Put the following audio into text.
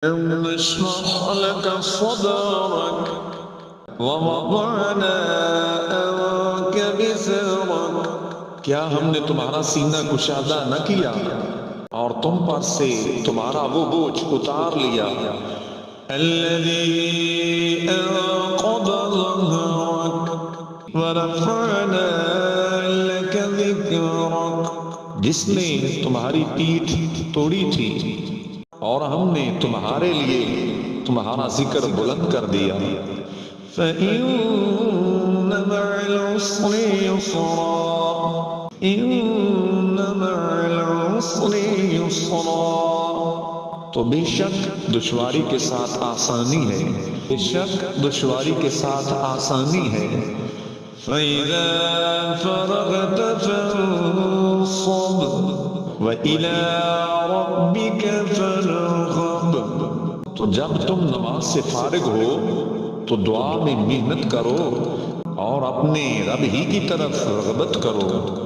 نشرح لك صدرك ووضعنا عنك وزرك کیا ہم نے تمہارا سینہ کشادہ نہ کیا اور تم پر سے تمہارا وہ بوجھ اتار لیا الذي انقض ظهرك ورفعنا لك ذكرك جس نے تمہاری پیٹھ توڑی تھی اور ہم نے تمہارے لیے تمہارا ذکر بلند کر دیا فَإِنَّ مَعَ الْعُسْرِ يُسْرًا إِنَّ مَعَ الْعُسْرِ يُسْرًا تو بے شک دشواری کے ساتھ آسانی ہے بے شک دشواری کے ساتھ آسانی ہے فَإِذَا فَرَغْتَ فَانصَبْ وَإِلَىٰ رَبِّكَ فَارْغَب تو جب تم نماز سے فارغ ہو تو دعا میں محنت کرو اور اپنے رب ہی کی طرف رغبت کرو